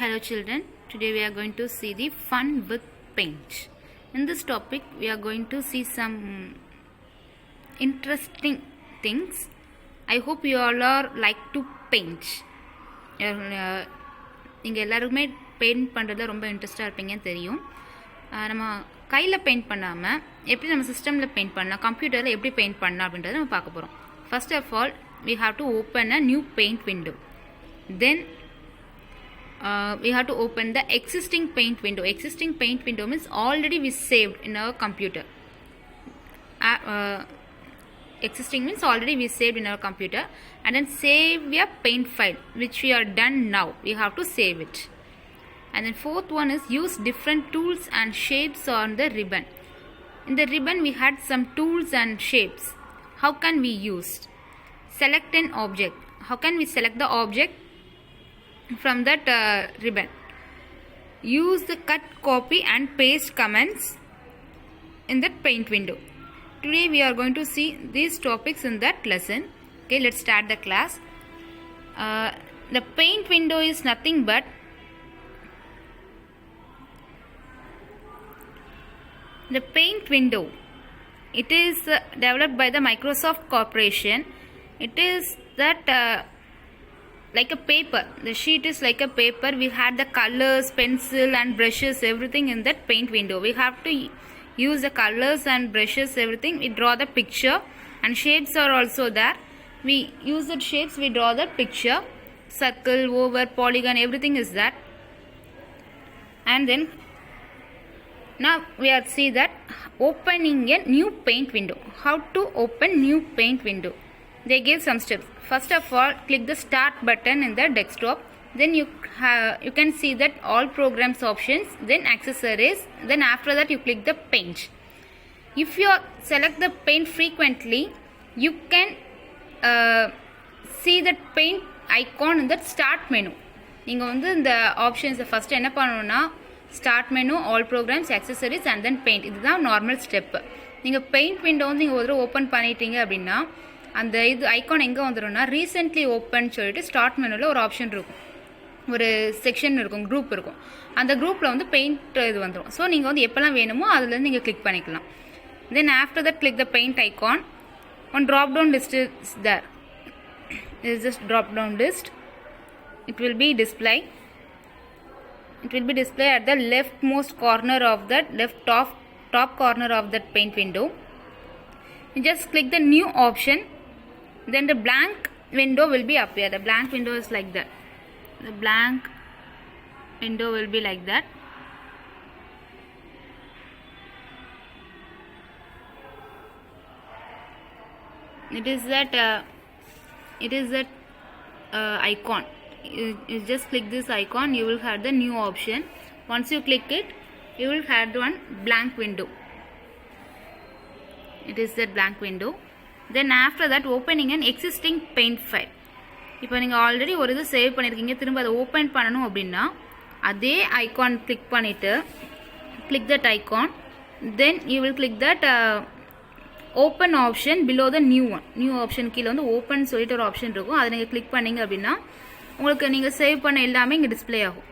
Hello children, today we are going to see the fun with paint. In this topic we are going to see some interesting things. I hope you all are like to paint. நீங்கள் எல்லாருக்குமே paint பண்ணுறதுல ரொம்ப இன்ட்ரெஸ்டாக இருப்பீங்கன்னு தெரியும். நம்ம கையில் paint பண்ணாமல் எப்படி நம்ம சிஸ்டமில் பெயிண்ட் பண்ணலாம், கம்ப்யூட்டரில் எப்படி பெயிண்ட் பண்ணலாம் அப்படின்றத நம்ம பார்க்க போகிறோம். First of all, we have to open a new paint window. Then we have to open the existing paint window. Existing paint window means already we saved in our computer. Existing means already we saved in our computer, and then save a paint file which we are done now. We have to save it. And then fourth one is use different tools and shapes on the ribbon. In the ribbon we had some tools and shapes. How can we use? Select an object. How can we select the object from that ribbon? Use the cut, copy and paste commands in that paint window. Today we are going to see these topics in that lesson. Okay, let's start the class. The paint window is nothing but the paint window. It is developed by the Microsoft Corporation. It is that like a paper. The sheet is like a paper. We had the colors, pencil and brushes, everything in that paint window. We have to use the colors and brushes, everything. We draw the picture, and shapes are also there. We use the shapes, we draw the picture, circle, oval, polygon, everything is that. And then now we are see that opening a new paint window. How to open new paint window? They gave some steps. First of all, click the start button in the desktop. Then you can see that all programs options, then accessories, then after that you click the paint. If you select the paint frequently, you can see that paint icon in the start menu. நீங்கள் வந்து இந்த ஆப்ஷன்ஸை first என்ன பண்ணணும்னா start menu, all programs, accessories and then paint. இதுதான் normal step. நீங்கள் paint window வந்து நீங்கள் ஒரு தடவை ஓப்பன் பண்ணிட்டீங்க அப்படின்னா அந்த இது ஐக்கான் எங்கே வந்துடும்னா ரீசெண்ட்லி ஓப்பன் சொல்லிட்டு ஸ்டார்ட் மெனுவில் ஒரு ஆப்ஷன் இருக்கும், ஒரு செக்ஷன் இருக்கும், குரூப் இருக்கும். அந்த குரூப்பில் வந்து பெயிண்ட் இது வந்துடும். ஸோ நீங்கள் வந்து எப்போல்லாம் வேணுமோ அதுலேருந்து நீங்கள் கிளிக் பண்ணிக்கலாம். Then after that click the paint icon. One drop down list is there. Is just drop down list. It will be display. It will be displayed at the leftmost corner of that top corner of that paint window. You just click the new option, then the blank window will be appear. The blank window is like that. The blank window will be like that. It is that icon. You just click this icon, you will have the new option. Once you click it, you will have one blank window. It is that blank window. Then after that, opening an existing paint file. இப்போ நீங்கள் already ஒரு இது save பண்ணியிருக்கீங்க, திரும்ப அதை open பண்ணணும் அப்படின்னா அதே ஐக்கான் கிளிக் பண்ணிவிட்டு click that icon. Then you will click that open option below the new one. New option கீழே வந்து ஓப்பன் சொல்லிட்டு ஒரு ஆப்ஷன் இருக்கும், அதை நீங்கள் கிளிக் பண்ணிங்க அப்படின்னா உங்களுக்கு நீங்கள் சேவ் பண்ண எல்லாமே இங்கே டிஸ்பிளே ஆகும்.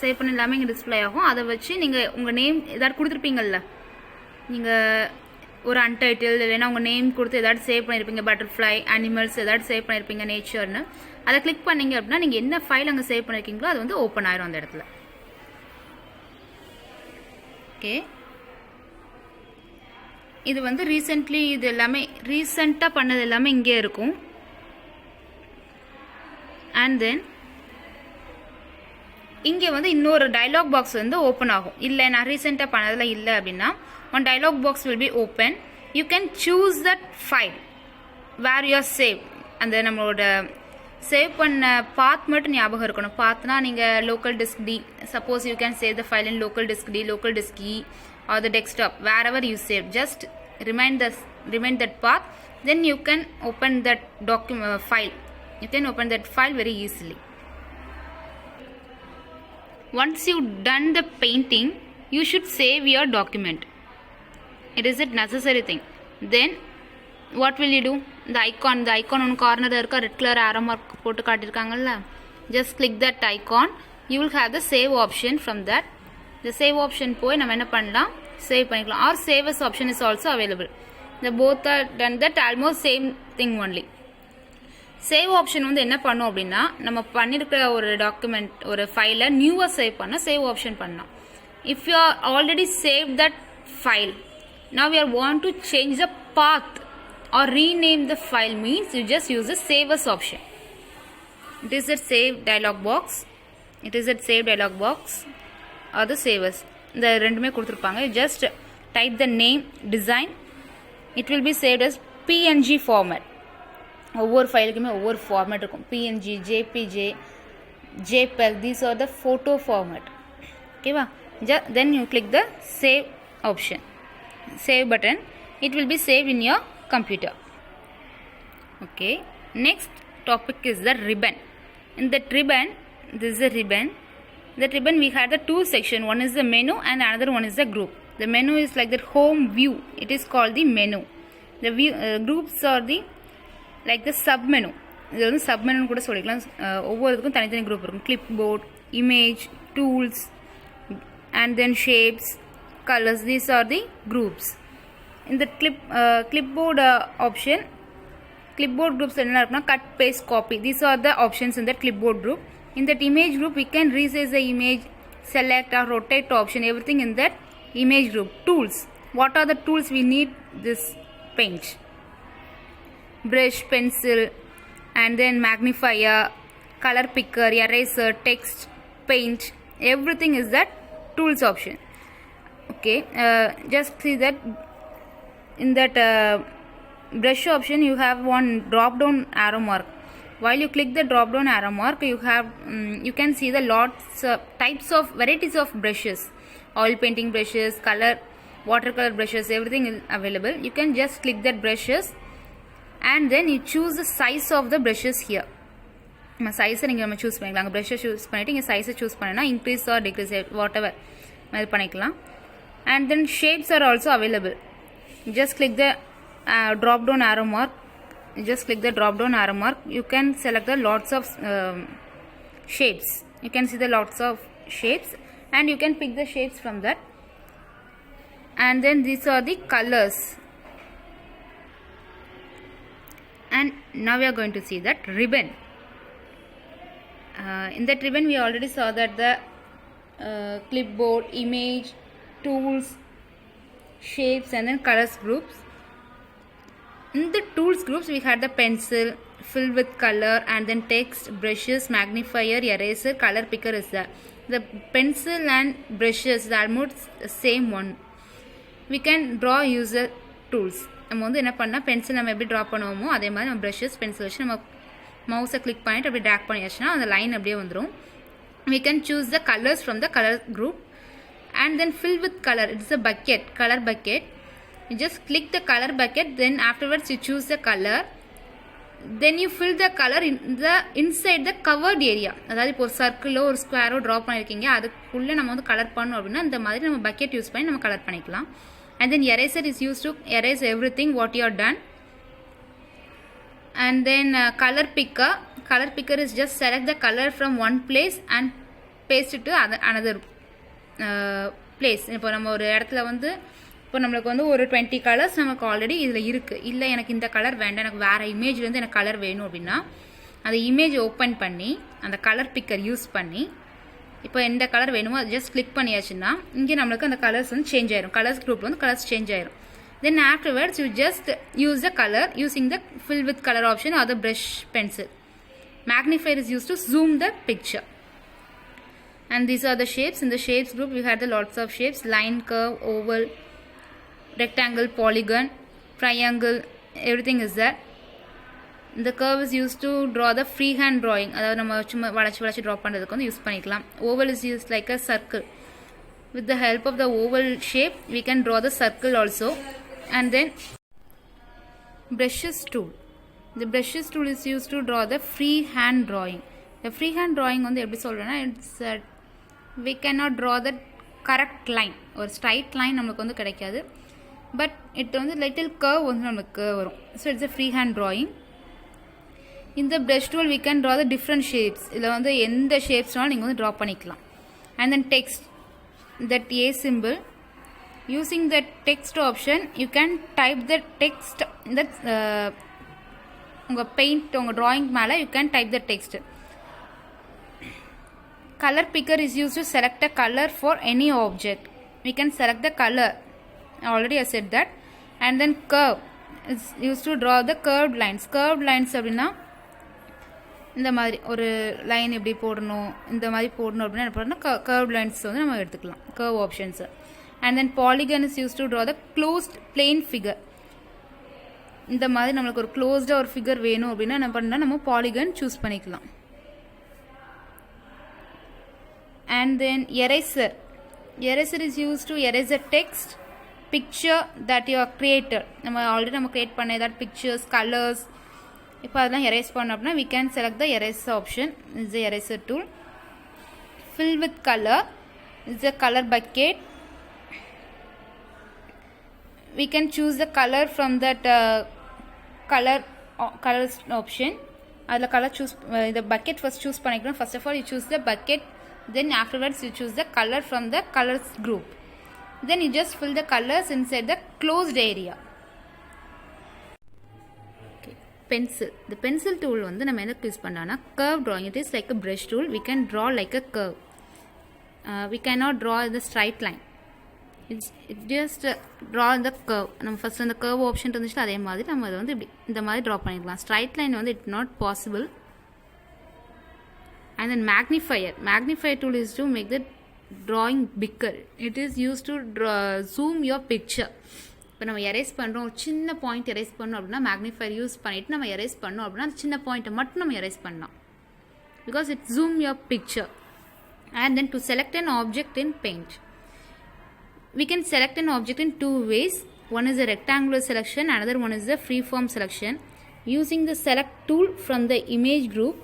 சேவ் பண்ண எல்லாமே இங்கே டிஸ்பிளே ஆகும். அதை வச்சு நீங்கள் உங்கள் நேம் ஏதாவது கொடுத்துருப்பீங்கள்ல, நீங்கள் ஒரு அன்டைட்டில் இல்லைன்னா உங்கள் நேம் கொடுத்து ஏதாவது சேவ் பண்ணியிருப்பீங்க, பட்டர்ஃப்ளை, அனிமல்ஸ் ஏதாவது சேவ் பண்ணியிருப்பீங்க, நேச்சர்னு. அதை கிளிக் பண்ணிங்க அப்படின்னா நீங்கள் என்ன ஃபைல் அங்கே சேவ் பண்ணியிருக்கீங்களோ அது வந்து ஓப்பன் ஆயிரும் அந்த இடத்துல. ஓகே, இது வந்து ரீசெண்ட்லி இது எல்லாமே ரீசெண்டாக பண்ணது எல்லாமே இங்கே இருக்கும். அண்ட் தென் இங்கே வந்து இன்னொரு டைலாக் பாக்ஸ் வந்து ஓப்பன் ஆகும். இல்லை நான் ரீசெண்டாக பண்ணதில் இல்லை அப்படின்னா one dialog box will be open. You can choose that file where you are save. அந்த நம்மளோட சேவ் பண்ண பாத் மட்டும் ஞாபகம் இருக்கணும். பாத்னா நீங்கள் local disk D, suppose you can save the file in local disk D, local disk E or the desktop, wherever you save. Just remind that path, then you can open that document file. You can open that file very easily. Once you done the painting, you should save your document. It is a necessary thing. Then what will you do? The icon on corner irukka red color arrow mark போட்டு காட்டிருக்காங்கல்ல, just click that icon you will have the save option from that. The save option போய் நம்ம என்ன பண்ணலாம், save பண்ணிக்கலாம். Or save as option is also available. The both are done that almost same thing only. Save option வந்து என்ன பண்ணும் அப்படின்னா, நம்ம பண்ணிருக்கிற ஒரு டாக்குமெண்ட் ஒரு ஃபைலை நியூவாக சேவ் பண்ண சேவ் ஆப்ஷன் பண்ணலாம். If you are already saved that file, now you want to change the path or rename the file means you just use the save as option. It is a save dialog box. It is a save dialog box or the save as. இந்த ரெண்டுமே கொடுத்துருப்பாங்க. Just type the name, design. It will be saved as PNG format. ஒவ்வொரு ஃபைலுக்குமே ஒவ்வொரு format இருக்கும். PNG, JPG, JPEG, these are the photo format. ஓகேவா? Then you click the save option, save button. It will be saved in your computer. Okay. Next topic is the ribbon. In that ribbon, this is a ribbon. That ribbon we had the two section. One is the menu and another one is the group. The menu is like the home view. It is called the menu. The view, groups are the like the sub menu. இது வந்து sub menu கூட சொல்லிக்கலாம். ஒவ்வொருத்துக்கும் தனித்தனி group இருக்கும். Clipboard, image, tools, and then shapes, colors. These are the groups. In the clipboard option, clipboard groups என்ன இருக்குன்னா cut, paste, copy. These are the options in the clipboard group. In that image group, we can resize the image, select or rotate option, everything in that image group. Tools. What are the tools we need? This paint, brush, pencil, and then magnifier, color picker, eraser, text, paint. Everything is that tools option. Okay, just see that in that brush option you have one drop down arrow mark. While you click the drop down arrow mark, you have you can see the lots types of varieties of brushes, oil painting brushes, color watercolor brushes, everything is available. You can just click that brushes and then you choose the size of the brushes here. நம்ம சைஸை நீங்கள் நம்ம choose பண்ணிக்கலாம். அங்கே ப்ரெஷ்ஷை choose பண்ணிவிட்டு இங்கே சைஸை choose பண்ணினா increase or decrease whatever இது பண்ணிக்கலாம். And then shapes are also available. Just click the drop down arrow mark. Just click the drop down arrow mark. You can select the lots of shapes. You can see the lots of shapes and you can pick the shapes from that. And then these are the colors. And now we are going to see that ribbon. In that ribbon we already saw that the clipboard, image, tools, shapes and then colors groups. In the tools groups we had the pencil, fill with color and then text, brushes, magnifier, eraser, color picker is there. The pencil and brushes is almost the same one. We can draw user tools. நம்ம வந்து என்ன பண்ணால் pencil நம்ம எப்படி draw பண்ணுவோமோ அதே மாதிரி நம்ம ப்ரஷஸ் பென்சில் வச்சு நம்ம மவுஸை கிளிக் பண்ணிட்டு அப்படியே ட்ராக் பண்ணியாச்சுன்னா அந்த லைன் அப்படியே வந்துடும். We can choose the colors from the color group and then fill with color. It's a bucket, color bucket. You just click the color bucket, then afterwards you choose the color, then you fill the color in the inside the covered area. அதாவது இப்போ ஒரு சர்க்கிளோ ஒரு ஸ்கொயரோ draw பண்ணியிருக்கீங்க அதுக்குள்ளே நம்ம வந்து colour பண்ணோம் அப்படின்னா இந்த மாதிரி நம்ம பக்கெட் யூஸ் பண்ணி நம்ம கலர் பண்ணிக்கலாம். And then eraser is used to erase everything what you are done. And then color picker is just select the color from one place and paste it to another place. இப்போ நம்ம ஒரு இடத்துல வந்து இப்போ நம்மளுக்கு வந்து ஒரு 20 கலர்ஸ் நமக்கு ஆல்ரெடி இதில் இருக்குது. இல்லை எனக்கு இந்த கலர் வேண்டாம், எனக்கு வேறு இமேஜ்லேருந்து எனக்கு கலர் வேணும் அப்படின்னா அந்த இமேஜ் ஓப்பன் பண்ணி அந்த கலர் பிக்கர் யூஸ் பண்ணி இப்போ எந்த கலர் வேணுமோ அது ஜஸ்ட் கிளிக் பண்ணியாச்சுன்னா இங்கே நம்மளுக்கு அந்த கலர்ஸ் வந்து சேஞ்ச் ஆயிரும். கலர்ஸ் குரூப்பில் வந்து கலர்ஸ் சேஞ்ச் ஆயிரும். Then afterwards you just use the colour using the fill with color option or the brush pencil. Magnifier is used to zoom the picture. And these are the shapes. In the shapes group we had the lots of shapes: line, curve, oval, rectangle, polygon, triangle, everything is there. The curve is used to draw the freehand drawing. அதாவது நம்ம சும்மா வளைச்சு draw பண்ணுறதுக்கு வந்து use பண்ணிக்கலாம். Oval is used like a circle. With the help of the oval shape we can draw the circle also. And then brushes tool. The brushes tool is used to draw the freehand drawing. The freehand drawing வந்து எப்படி சொல்றேன்னா it's we cannot draw the correct line. ஒரு straight line நமக்கு வந்து கிடைக்காது. But it வந்து little curve வந்து நமக்கு வரும். So it's a freehand drawing. In the brush tool we can draw the different shapes. இதில் வந்து எந்த ஷேப்ஸ்னாலும் நீங்கள் வந்து ட்ரா பண்ணிக்கலாம். And then text, that A symbol. Using the text option you can type the text that உங்கள் paint உங்கள் drawing மேலே you can type the text. Color picker is used to select a color for any object. We can select the color. Already I said that. And then curve is used to draw the curved lines. Curved lines அப்படின்னா இந்த மாதிரி ஒரு line எப்படி போடணும் இந்த மாதிரி போடணும் அப்படின்னா என்ன பண்ணணும் curved lines வந்து நம்ம எடுத்துக்கலாம் curve options. And then polygon is used to draw the closed plane figure. இந்த மாதிரி நம்மளுக்கு ஒரு க்ளோஸ்டாக ஒரு ஃபிகர் வேணும் அப்படின்னா என்ன பண்ணால் நம்ம பாலிகன் சூஸ் பண்ணிக்கலாம். And then eraser. Eraser is used to erase a text, picture that you are created. நம்ம ஆல்ரெடி நம்ம கிரியேட் பண்ண ஏதாவது பிக்சர்ஸ் கலர்ஸ் இப்போ அதெல்லாம் எரேஸ் பண்ணோம் அப்படின்னா we can select the eraser option. Is the eraser tool. Fill with color is the color bucket. We can choose the color from that colors option. அதில் colour choose இந்த bucket first சூஸ் பண்ணிக்கணும். First of all you choose the bucket, then afterwards you choose the color from the colors group. Then you just fill the colors inside the closed area. Okay. Pencil. The pencil tool வந்து நம்ம என்ன use பண்ணலாம்னா curve drawing. It is like a brush tool. We can draw like a curve. We cannot draw the straight line. It just draw the curve. நம்ம first அந்த curve option இருந்துச்சுன்னா அதே மாதிரி நம்ம அதை வந்து இப்படி இந்த மாதிரி ட்ரா பண்ணிக்கலாம். ஸ்ட்ரைட் லைன் வந்து it not possible. And then magnifier tool is to make the drawing bigger. It is used to zoom your picture. இப்போ நம்ம எரேஸ் பண்ணுறோம் ஒரு சின்ன பாயிண்ட் எரேஸ் பண்ணோம் அப்படின்னா மேக்னிஃபையர் யூஸ் பண்ணிவிட்டு நம்ம எரேஸ் பண்ணோம் அப்படின்னா அந்த சின்ன பாயிண்ட்டை மட்டும் நம்ம எரேஸ் பண்ணலாம். Because it zoom your picture. And then to select an object in paint. We can select an object in two ways. One is a rectangular selection, another one is a freeform selection. Using the select tool from the image group,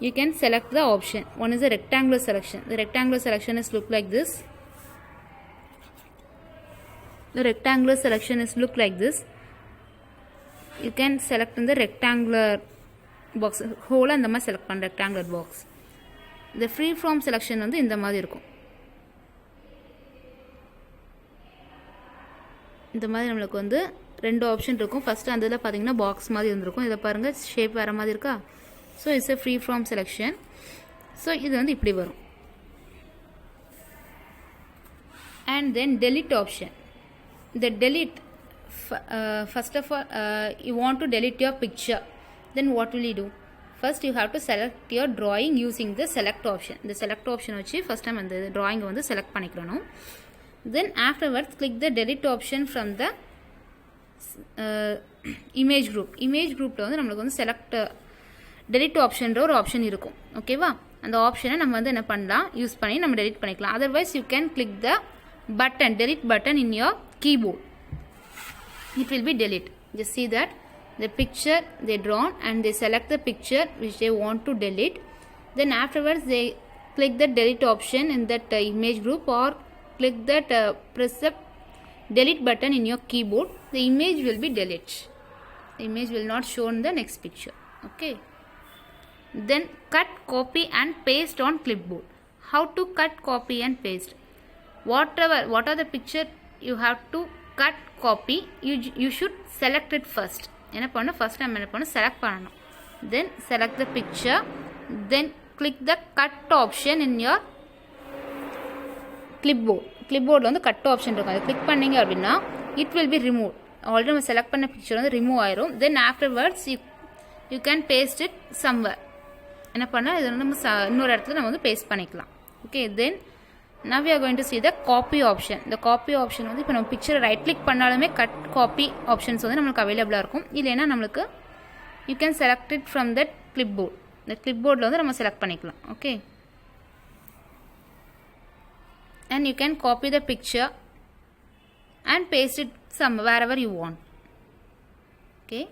you can select the option. One is a rectangular selection. The rectangular selection is look like this. The rectangular selection is look like this. You can select in the rectangular box. Whole and the மாதிரி select பண்ண rectangular box. The freeform selection வந்து இந்த மாதிரி இருக்கும். இந்த மாதிரி நம்மளுக்கு வந்து ரெண்டு ஆப்ஷன் இருக்கும். ஃபர்ஸ்ட் அந்த இதில் பார்த்தீங்கன்னா பாக்ஸ் மாதிரி இருந்திருக்கும். இதை பாருங்கள் ஷேப் வேறு மாதிரி இருக்கா. So it's a free form selection. So இது வந்து இப்படி வரும். And then delete option. இந்த delete first of all you want to delete your picture. Then what will you do? First you have to select your drawing using the select option. இந்த select option வச்சு first time அந்த drawing வந்து select பண்ணிக்கணும். Then afterwards click the delete option from the image group. Image groupல வந்து நம்மளுக்கு வந்து select delete optionன்ற ஒரு option இருக்கும். ஓகேவா? அந்த ஆப்ஷனை நம்ம வந்து என்ன பண்ணலாம் யூஸ் பண்ணி நம்ம delete பண்ணிக்கலாம். Otherwise you can click the button, delete button in your keyboard. It will be delete. Just see that the picture they drawn and they select the picture which they want to delete. Then afterwards they click the delete option in that image group or click that press the delete button in your keyboard. The image will be deleted. The image will not show in the next picture. Okay. Then cut, copy and paste on clipboard. How to cut, copy and paste? What are the picture you have to cut, copy? You should select it first. என்ன பண்ணணும் first time என்ன பண்ணணும் select பண்ணணும். Then select the picture. Then click the cut option in your clipboard. clipboard வந்து cut option இருக்கும். அதை click பண்ணீங்க அப்படின்னா it will be removed. Already நம்ம செலக்ட் பண்ண பிக்சர் வந்து ரிமூவ் ஆயிரும். Then afterwards you can paste it somewhere. என்ன பண்ணால் இதை வந்து நம்ம இன்னொரு இடத்துல நம்ம வந்து பேஸ்ட் பண்ணிக்கலாம். Okay. Then now we are going to see the copy option. The copy option வந்து இப்போ நம்ம பிக்சரை ரைட் கிளிக் பண்ணாலுமே கட் காப்பி ஆப்ஷன்ஸ் வந்து நம்மளுக்கு அவைலபிளாக இருக்கும். இல்லைன்னா நம்மளுக்கு you can select it from that clipboard. இந்த clipboardல வந்து நம்ம செலக்ட் பண்ணிக்கலாம். Okay. And you can copy the picture and paste it somewhere wherever you want. Okay.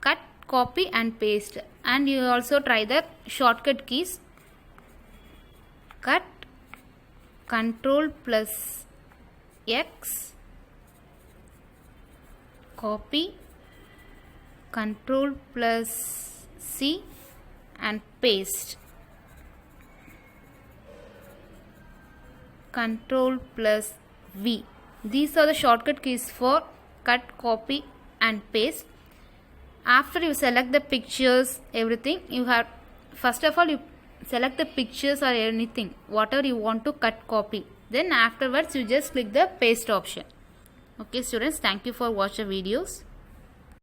Cut, copy and paste. And you also try the shortcut keys. Cut, Control plus X, copy, Control plus C and paste. Control plus V. These are the shortcut keys for cut, copy and paste. After you select the pictures, everything, you have, first of all you select the pictures or anything, whatever you want to cut, copy. Then afterwards you just click the paste option. Okay students, thank you for watching the videos.